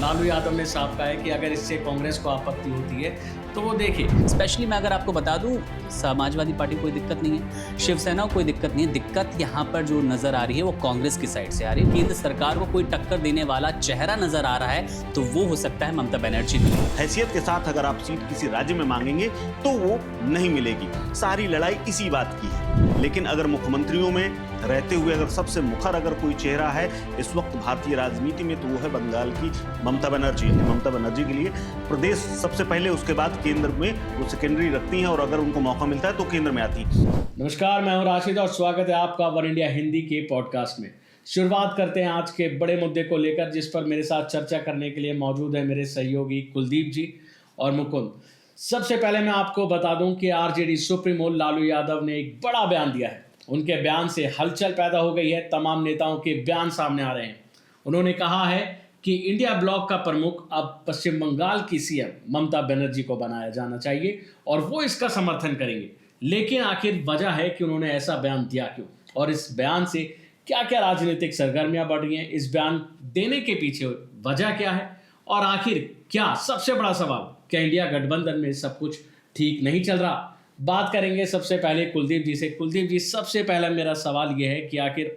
लालू यादव ने साफ कहा है कि अगर इससे कांग्रेस को आपत्ति होती है तो वो देखे। स्पेशली मैं अगर आपको बता दूं, समाजवादी पार्टी को कोई दिक्कत नहीं है, शिवसेना को कोई दिक्कत नहीं है। दिक्कत यहाँ पर जो नजर आ रही है वो कांग्रेस की साइड से आ रही है। केंद्र सरकार को कोई टक्कर देने वाला चेहरा नजर आ रहा है तो वो हो सकता है ममता बनर्जी। हैसियत के साथ अगर आप सीट किसी राज्य में मांगेंगे तो वो नहीं मिलेगी। सारी लड़ाई इसी बात की है। लेकिन अगर मुख्यमंत्रियों में रहते हुए अगर सबसे मुखर अगर कोई चेहरा है इस वक्त भारतीय राजनीति में तो वो है बंगाल की ममता बनर्जी। ममता बनर्जी के लिए प्रदेश सबसे पहले, उसके बाद केंद्र में वो सेकेंडरी रखती हैं और अगर उनको मौका मिलता है तो केंद्र में आती हैं। नमस्कार, मैं हूं राशिद और स्वागत है आपका वन इंडिया हिंदी के पॉडकास्ट में। शुरुआत करते हैं आज के बड़े मुद्दे को लेकर, जिस पर मेरे साथ चर्चा करने के लिए मौजूद है मेरे सहयोगी कुलदीप जी और मुकुंद। सबसे पहले मैं आपको बता दूं कि आरजेडी सुप्रीमो लालू यादव ने एक बड़ा बयान दिया है। उनके बयान से हलचल पैदा हो गई है। तमाम नेताओं के बयान सामने आ रहे हैं। उन्होंने कहा है कि इंडिया ब्लॉक का प्रमुख अब पश्चिम बंगाल की सीएम ममता बनर्जी को बनाया जाना चाहिए और वो इसका समर्थन करेंगे। लेकिन आखिर वजह है कि उन्होंने ऐसा बयान दिया क्यों, और इस बयान से क्या क्या राजनीतिक सरगर्मियां बढ़ रही हैं, इस बयान देने के पीछे वजह क्या है, और आखिर क्या सबसे बड़ा सवाल, क्या इंडिया गठबंधन में सब कुछ ठीक नहीं चल रहा। बात करेंगे सबसे पहले कुलदीप जी से। कुलदीप जी, सबसे पहला मेरा सवाल यह है कि आखिर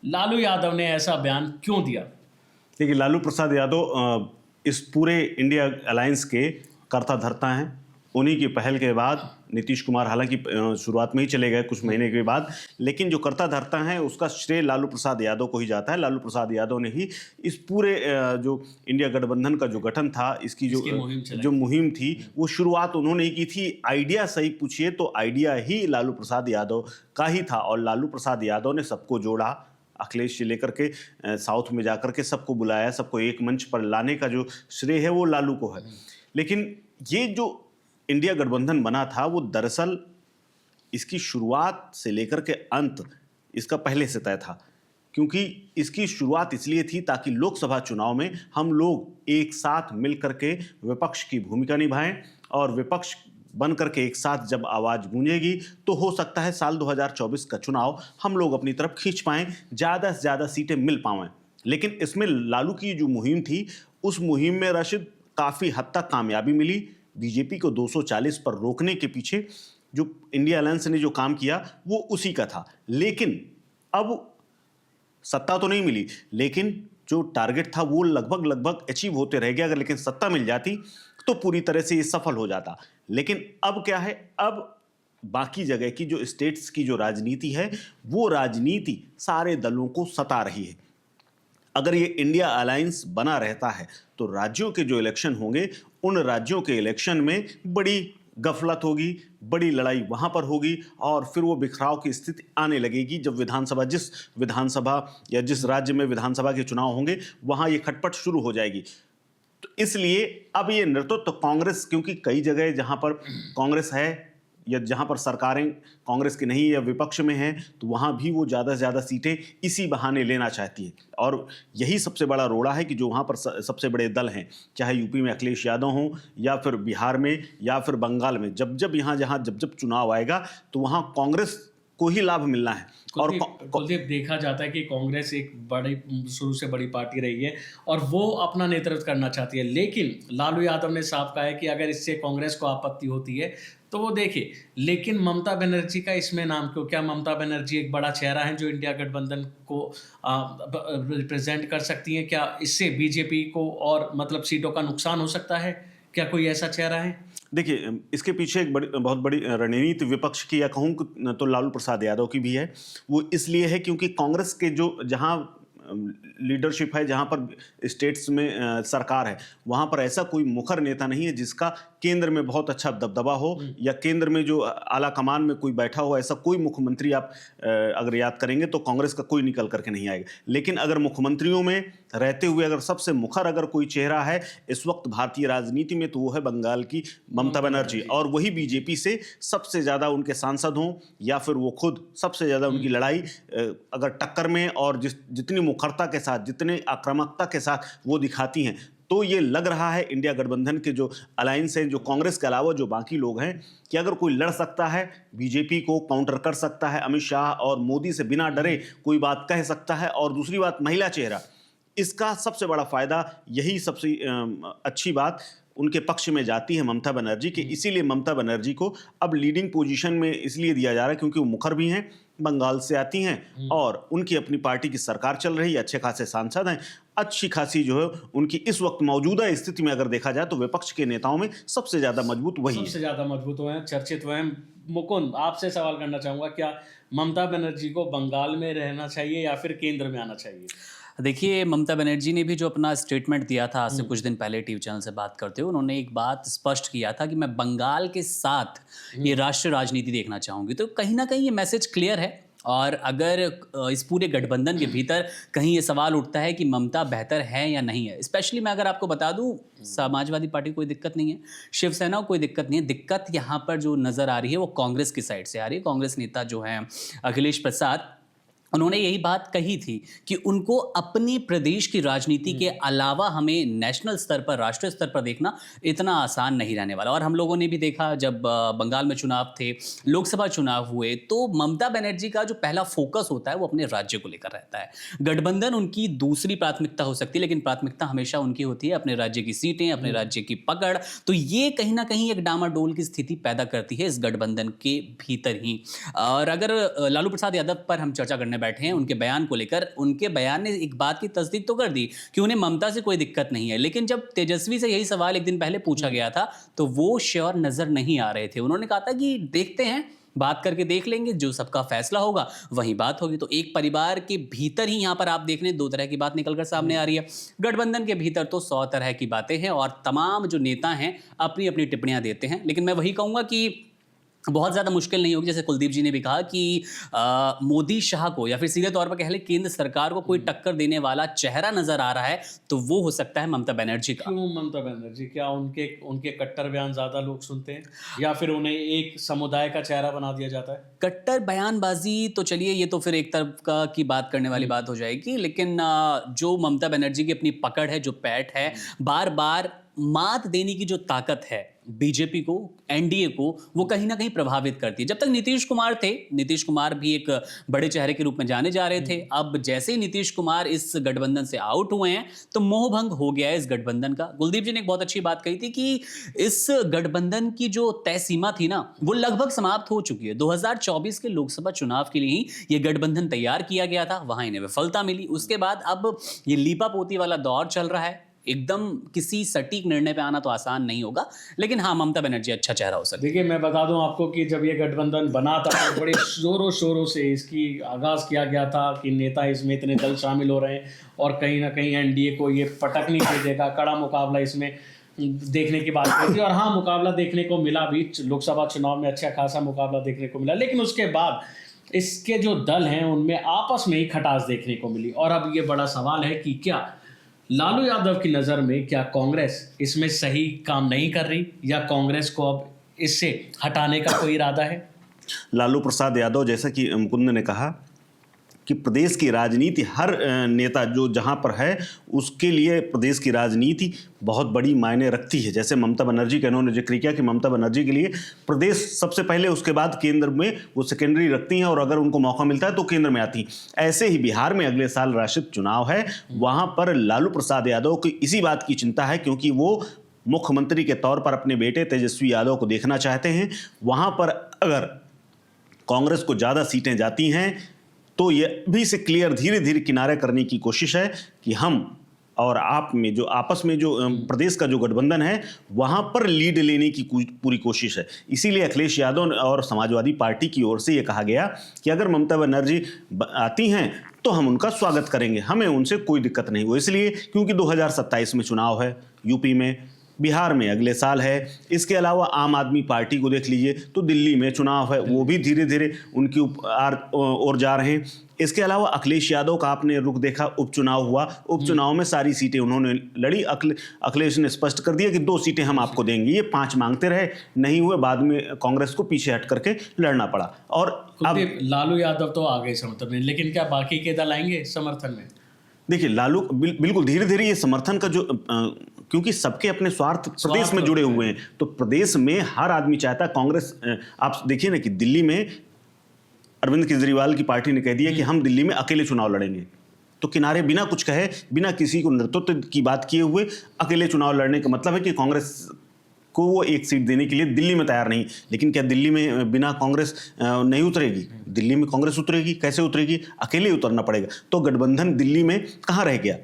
लालू यादव ने ऐसा बयान क्यों दिया। देखिए, लालू प्रसाद यादव इस पूरे इंडिया अलायंस के कर्ता धर्ता हैं। उन्हीं की पहल के बाद नीतीश कुमार हालांकि शुरुआत में ही चले गए कुछ महीने के बाद, लेकिन जो कर्ता धर्ता हैं उसका श्रेय लालू प्रसाद यादव को ही जाता है। लालू प्रसाद यादव ने ही इस पूरे जो इंडिया गठबंधन का जो गठन था, इसकी जो मुहिम थी वो शुरुआत उन्होंने ही की थी। आइडिया सही पूछिए तो आइडिया ही लालू प्रसाद यादव का ही था और लालू प्रसाद यादव ने सबको जोड़ा। अखिलेश से लेकर के साउथ में जाकर के सबको बुलाया, सबको एक मंच पर लाने का जो श्रेय है वो लालू को है। लेकिन ये जो इंडिया गठबंधन बना था वो दरअसल इसकी शुरुआत से लेकर के अंत इसका पहले से तय था, क्योंकि इसकी शुरुआत इसलिए थी ताकि लोकसभा चुनाव में हम लोग एक साथ मिल करके विपक्ष की भूमिका निभाएं और विपक्ष बन करके एक साथ जब आवाज़ गूंजेगी तो हो सकता है साल 2024 का चुनाव हम लोग अपनी तरफ खींच पाएं, ज़्यादा से ज़्यादा सीटें मिल पाएं। लेकिन इसमें लालू की जो मुहिम थी उस मुहिम में राशिद काफ़ी हद तक कामयाबी मिली। बीजेपी को 240 पर रोकने के पीछे जो इंडिया अलायंस ने जो काम किया वो उसी का था। लेकिन अब सत्ता तो नहीं मिली, लेकिन जो टारगेट था वो लगभग अचीव होते रह गया। अगर लेकिन सत्ता मिल जाती तो पूरी तरह से ये सफल हो जाता। लेकिन अब क्या है, अब बाकी जगह की जो स्टेट्स की जो राजनीति है वो राजनीति सारे दलों को सता रही है। अगर ये इंडिया अलायंस बना रहता है तो राज्यों के जो इलेक्शन होंगे उन राज्यों के इलेक्शन में बड़ी गफलत होगी, बड़ी लड़ाई वहाँ पर होगी और फिर वो बिखराव की स्थिति आने लगेगी। जब जिस विधानसभा या जिस राज्य में विधानसभा के चुनाव होंगे वहाँ ये खटपट शुरू हो जाएगी। तो इसलिए अब ये नेतृत्व तो कांग्रेस, क्योंकि कई जगह जहाँ पर कांग्रेस है या जहाँ पर सरकारें कांग्रेस की नहीं या विपक्ष में हैं तो वहाँ भी वो ज़्यादा से ज़्यादा सीटें इसी बहाने लेना चाहती है। और यही सबसे बड़ा रोड़ा है कि जो वहाँ पर सबसे बड़े दल हैं, चाहे यूपी में अखिलेश यादव हों या फिर बिहार में या फिर बंगाल में, जब चुनाव आएगा तो वहाँ कांग्रेस को ही लाभ मिलना है। और कुलदीप, देखा जाता है कि कांग्रेस एक बड़ी शुरू से बड़ी पार्टी रही है और वो अपना नेतृत्व करना चाहती है। लेकिन लालू यादव ने साफ कहा है कि अगर इससे कांग्रेस को आपत्ति होती है तो वो देखे। लेकिन ममता बनर्जी का इसमें नाम क्यों? क्या ममता बनर्जी एक बड़ा चेहरा है जो इंडिया गठबंधन को रिप्रेजेंट कर सकती हैं? क्या इससे बीजेपी को और मतलब सीटों का नुकसान हो सकता है? क्या कोई ऐसा चेहरा है? देखिए, इसके पीछे एक बहुत बड़ी रणनीति विपक्ष की या कहूँ तो लालू प्रसाद यादव की भी है। वो इसलिए है क्योंकि कांग्रेस के जो जहाँ लीडरशिप है, जहाँ पर स्टेट्स में सरकार है, वहाँ पर ऐसा कोई मुखर नेता नहीं है जिसका केंद्र में बहुत अच्छा दबदबा हो या केंद्र में जो आला कमान में कोई बैठा हो। ऐसा कोई मुख्यमंत्री आप अगर याद करेंगे तो कांग्रेस का कोई निकल करके नहीं आएगा। लेकिन अगर मुख्यमंत्रियों में रहते हुए अगर सबसे मुखर अगर कोई चेहरा है इस वक्त भारतीय राजनीति में तो वो है बंगाल की ममता बनर्जी। और वही बीजेपी से सबसे ज़्यादा उनके सांसद हों या फिर वो खुद सबसे ज़्यादा उनकी लड़ाई अगर टक्कर में और जितनी मुखरता के साथ, जितने आक्रामकता के साथ वो दिखाती हैं, तो ये लग रहा है इंडिया गठबंधन के जो अलायंस हैं, जो कांग्रेस के अलावा जो बाकी लोग हैं, कि अगर कोई लड़ सकता है, बीजेपी को काउंटर कर सकता है, अमित शाह और मोदी से बिना डरे कोई बात कह सकता है। और दूसरी बात, महिला चेहरा, इसका सबसे बड़ा फायदा यही सबसे अच्छी बात उनके पक्ष में जाती है ममता बनर्जी के। इसीलिए ममता बनर्जी को अब लीडिंग पोजीशन में इसलिए दिया जा रहा है क्योंकि वो मुखर भी हैं, बंगाल से आती हैं और उनकी अपनी पार्टी की सरकार चल रही है, अच्छे खासे सांसद हैं, अच्छी खासी जो है उनकी इस वक्त मौजूदा स्थिति में अगर देखा जाए तो विपक्ष के नेताओं में सबसे ज्यादा मजबूत वही है, सबसे ज्यादा मजबूत हुए हैं, चर्चित हुए हैं। मुकुंद, आपसे सवाल करना चाहूंगा, क्या ममता बनर्जी को बंगाल में रहना चाहिए या फिर केंद्र में आना चाहिए? देखिए, ममता बनर्जी ने भी जो अपना स्टेटमेंट दिया था आज से कुछ दिन पहले टीवी चैनल से बात करते हुए, उन्होंने एक बात स्पष्ट किया था कि मैं बंगाल के साथ ये राष्ट्रीय राजनीति देखना चाहूंगी। तो कहीं ना कहीं ये मैसेज क्लियर है। और अगर इस पूरे गठबंधन के भीतर कहीं ये सवाल उठता है कि ममता बेहतर है या नहीं है, स्पेशली मैं अगर आपको बता दूं, समाजवादी पार्टी को कोई दिक्कत नहीं है, शिवसेना को कोई दिक्कत नहीं है। दिक्कत यहाँ पर जो नज़र आ रही है वो कांग्रेस की साइड से आ रही है। कांग्रेस नेता जो हैं अखिलेश प्रसाद, उन्होंने यही बात कही थी कि उनको अपने प्रदेश की राजनीति के अलावा हमें नेशनल स्तर पर, राष्ट्रीय स्तर पर देखना इतना आसान नहीं रहने वाला। और हम लोगों ने भी देखा जब बंगाल में चुनाव थे, लोकसभा चुनाव हुए, तो ममता बनर्जी का जो पहला फोकस होता है वो अपने राज्य को लेकर रहता है। गठबंधन उनकी दूसरी प्राथमिकता हो सकती है, लेकिन प्राथमिकता हमेशा उनकी होती है अपने राज्य की सीटें, अपने राज्य की पकड़। तो ये कहीं ना कहीं एक डामाडोल की स्थिति पैदा करती है इस गठबंधन के भीतर ही। और अगर लालू प्रसाद यादव पर हम चर्चा करने बैठे हैं, उनके बयान को लेकर, उनके बयान ने एक बात की तस्दीक तो कर दी कि उन्हें ममता से कोई दिक्कत नहीं है, लेकिन जब तेजस्वी से यही सवाल एक दिन पहले पूछा गया था तो वो श्योर नजर नहीं आ रहे थे। उन्होंने कहा था कि देखते हैं, बात करके देख लेंगे, जो सबका फैसला होगा वही बात होगी। तो एक परिवार के भीतर ही यहाँ पर आप देख लें, दो तरह की बात निकलकर सामने आ रही है। गठबंधन के भीतर तो 100 तरह की बातें हैं और तमाम जो नेता हैं अपनी अपनी टिप्पणियां देते हैं, लेकिन मैं वही कहूँगा कि बहुत ज़्यादा मुश्किल नहीं होगी। जैसे कुलदीप जी ने भी कहा कि मोदी शाह को, या फिर सीधे तौर पर कह लें केंद्र सरकार को कोई टक्कर देने वाला चेहरा नजर आ रहा है तो वो हो सकता है ममता बनर्जी का। क्यों ममता बनर्जी? क्या उनके कट्टर बयान ज्यादा लोग सुनते हैं या फिर उन्हें एक समुदाय का चेहरा बना दिया जाता है? कट्टर बयानबाजी तो चलिए, ये तो फिर एक तरफ का की बात करने वाली बात हो जाएगी, लेकिन जो ममता बनर्जी की अपनी पकड़ है, जो पैठ है, बार बार मात देने की जो ताकत है बीजेपी को, एनडीए को, वो कहीं ना कहीं प्रभावित करती है। जब तक नीतीश कुमार थे, नीतीश कुमार भी एक बड़े चेहरे के रूप में जाने जा रहे थे। अब जैसे ही नीतीश कुमार इस गठबंधन से आउट हुए हैं तो मोहभंग हो गया है इस गठबंधन का। कुलदीप जी ने एक बहुत अच्छी बात कही थी कि इस गठबंधन की जो तय सीमा थी ना, वो लगभग समाप्त हो चुकी है। 2024 के लोकसभा चुनाव के लिए ही ये गठबंधन तैयार किया गया था, वहां इन्हें विफलता मिली। उसके बाद अब ये लीपा पोती वाला दौर चल रहा है। एकदम किसी सटीक निर्णय पे आना तो आसान नहीं होगा, लेकिन हाँ, ममता बनर्जी अच्छा चेहरा हो सकता है। देखिए, मैं बता दूं आपको कि जब ये गठबंधन बना था तो बड़े जोरों शोरों से इसकी आगाज किया गया था कि नेता इसमें इतने दल शामिल हो रहे हैं और कहीं ना कहीं एनडीए को ये पटक नहीं दे देगा, कड़ा मुकाबला इसमें देखने की बात कही थी। और हाँ, मुकाबला देखने को मिला भी, लोकसभा चुनाव में अच्छा खासा मुकाबला देखने को मिला, लेकिन उसके बाद इसके जो दल हैं उनमें आपस में ही खटास देखने को मिली। और अब ये बड़ा सवाल है कि क्या लालू यादव की नज़र में क्या कांग्रेस इसमें सही काम नहीं कर रही या कांग्रेस को अब इससे हटाने का कोई इरादा है? लालू प्रसाद यादव, जैसा कि मुकुंद ने कहा कि प्रदेश की राजनीति, हर नेता जो जहां पर है उसके लिए प्रदेश की राजनीति बहुत बड़ी मायने रखती है। जैसे ममता बनर्जी का इन्होंने जिक्र किया कि ममता बनर्जी के लिए प्रदेश सबसे पहले, उसके बाद केंद्र में वो सेकेंडरी रखती हैं और अगर उनको मौका मिलता है तो केंद्र में आती हैं। ऐसे ही बिहार में अगले साल राष्ट्रीय चुनाव है, वहाँ पर लालू प्रसाद यादव की इसी बात की चिंता है क्योंकि वो मुख्यमंत्री के तौर पर अपने बेटे तेजस्वी यादव को देखना चाहते हैं। वहाँ पर अगर कांग्रेस को ज़्यादा सीटें जाती हैं तो ये भी से क्लियर धीरे धीरे किनारे करने की कोशिश है कि हम और आप में जो आपस में जो प्रदेश का जो गठबंधन है वहाँ पर लीड लेने की पूरी कोशिश है। इसीलिए अखिलेश यादव और समाजवादी पार्टी की ओर से ये कहा गया कि अगर ममता बनर्जी आती हैं तो हम उनका स्वागत करेंगे, हमें उनसे कोई दिक्कत नहीं। वो इसलिए क्योंकि 2027 में चुनाव है यूपी में, बिहार में अगले साल है। इसके अलावा आम आदमी पार्टी को देख लीजिए तो दिल्ली में चुनाव है, वो भी धीरे धीरे उनकी ओर जा रहे हैं। इसके अलावा अखिलेश यादव का आपने रुख देखा, उपचुनाव हुआ, उपचुनाव में सारी सीटें उन्होंने लड़ी। अखिलेश ने स्पष्ट कर दिया कि 2 सीटें हम आपको देंगे। ये 5 मांगते रहे, नहीं हुए, बाद में कांग्रेस को पीछे हट करके लड़ना पड़ा। और अब लालू यादव तो आ गए समर्थन में, लेकिन क्या बाकी के दल आएंगे समर्थन में? देखिए, लालू बिल्कुल धीरे धीरे ये समर्थन का जो क्योंकि सबके अपने स्वार्थ प्रदेश में जुड़े हुए हैं, तो प्रदेश में हर आदमी चाहता है कांग्रेस। आप देखिए ना कि दिल्ली में अरविंद केजरीवाल की पार्टी ने कह दिया कि हम दिल्ली में अकेले चुनाव लड़ेंगे। तो किनारे बिना कुछ कहे, बिना किसी को नेतृत्व की बात किए हुए अकेले चुनाव लड़ने का मतलब है कि कांग्रेस को वो एक सीट देने के लिए दिल्ली में तैयार नहीं। लेकिन क्या दिल्ली में बिना कांग्रेस नहीं उतरेगी? दिल्ली में कांग्रेस उतरेगी, कैसे उतरेगी? अकेले उतरना पड़ेगा। तो गठबंधन दिल्ली में कहाँ रह गया?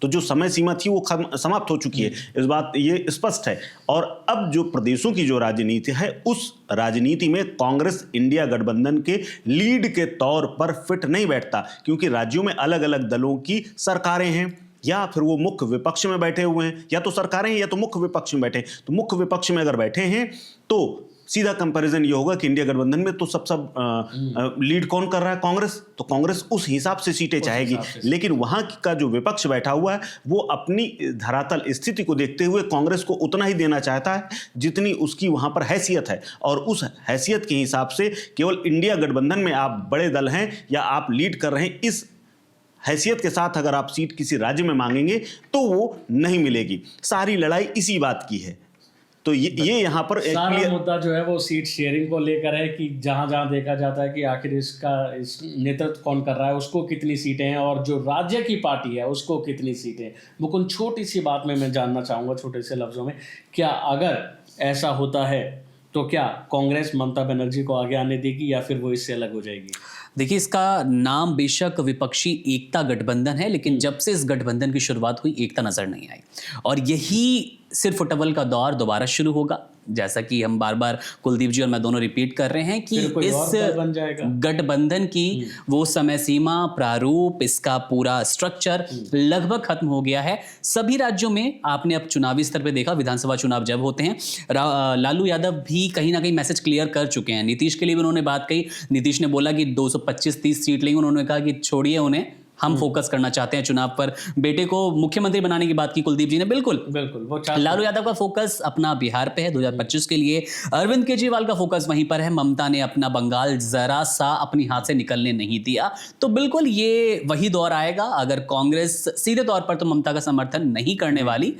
तो जो समय सीमा थी वो समाप्त हो चुकी है, इस बात ये स्पष्ट है। और अब जो प्रदेशों की जो राजनीति है, उस राजनीति में कांग्रेस इंडिया गठबंधन के लीड के तौर पर फिट नहीं बैठता, क्योंकि राज्यों में अलग अलग दलों की सरकारें हैं, या फिर वो मुख्य विपक्ष में बैठे हुए हैं, या तो सरकारें हैं या तो मुख्य विपक्ष में बैठे हैं। तो मुख्य विपक्ष में अगर बैठे हैं तो सीधा कंपैरिजन ये होगा कि इंडिया गठबंधन में तो सब लीड कौन कर रहा है? कांग्रेस। तो कांग्रेस उस हिसाब से सीटें चाहेगी, लेकिन वहां का जो विपक्ष बैठा हुआ है वो अपनी धरातल स्थिति को देखते हुए कांग्रेस को उतना ही देना चाहता है जितनी उसकी वहां पर हैसियत है। और उस हैसियत के हिसाब से केवल इंडिया गठबंधन में आप बड़े दल हैं या आप लीड कर रहे हैं, इस हैसियत के साथ अगर आप सीट किसी राज्य में मांगेंगे तो वो नहीं मिलेगी। सारी लड़ाई इसी बात की है। तो ये यहाँ पर सारा मुद्दा जो है वो सीट शेयरिंग को लेकर है कि जहां जहां देखा जाता है कि आखिर इस नेतृत्व कौन कर रहा है, उसको कितनी सीटें हैं, और जो राज्य की पार्टी है उसको कितनी सीटें। मुकुंद, छोटी सी बात में मैं जानना चाहूँगा, छोटे से लफ्ज़ों में, क्या अगर ऐसा होता है तो क्या कांग्रेस ममता बनर्जी को आगे आने देगी या फिर वो इससे अलग हो जाएगी? देखिए, इसका नाम बेशक विपक्षी एकता गठबंधन है, लेकिन जब से इस गठबंधन की शुरुआत हुई एकता नजर नहीं आई, और यही सिर्फ फुटबॉल का दौर दोबारा शुरू होगा। जैसा कि हम बार बार कुलदीप जी और मैं दोनों रिपीट कर रहे हैं कि इस गठबंधन की वो समय सीमा, प्रारूप, इसका पूरा स्ट्रक्चर लगभग खत्म हो गया है। सभी राज्यों में आपने अब चुनावी स्तर पे देखा, विधानसभा चुनाव जब होते हैं, लालू यादव भी कहीं ना कहीं मैसेज क्लियर कर चुके हैं। नीतीश के लिए भी उन्होंने बात कही। नीतीश ने बोला कि 225-30 सीट लेंगे। उन्होंने कहा कि छोड़िए उन्हें, हम फोकस करना चाहते हैं चुनाव पर। बेटे को मुख्यमंत्री बनाने की बात की कुलदीप जी ने। बिल्कुल वो लालू यादव का फोकस अपना बिहार पे है 2025 के लिए। अरविंद केजरीवाल का फोकस वहीं पर है। ममता ने अपना बंगाल जरा सा अपनी हाथ से निकलने नहीं दिया। तो बिल्कुल ये वही दौर आएगा। अगर कांग्रेस सीधे तौर पर तो ममता का समर्थन नहीं करने वाली,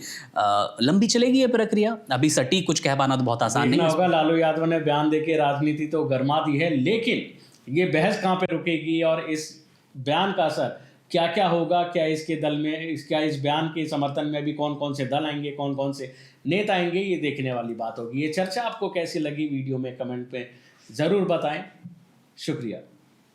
लंबी चलेगी ये प्रक्रिया। अभी सटीक कुछ कह पाना तो बहुत आसान नहीं होगा। लालू यादव ने बयान देके राजनीति तो गरमा दी है, लेकिन ये बहस कहाँ पे रुकेगी और इस बयान का असर क्या क्या होगा? क्या इसके दल में, क्या इस बयान के समर्थन में भी कौन कौन से दल आएंगे, कौन कौन से नेता आएंगे, ये देखने वाली बात होगी। ये चर्चा आपको कैसी लगी वीडियो में कमेंट पे ज़रूर बताएं। शुक्रिया।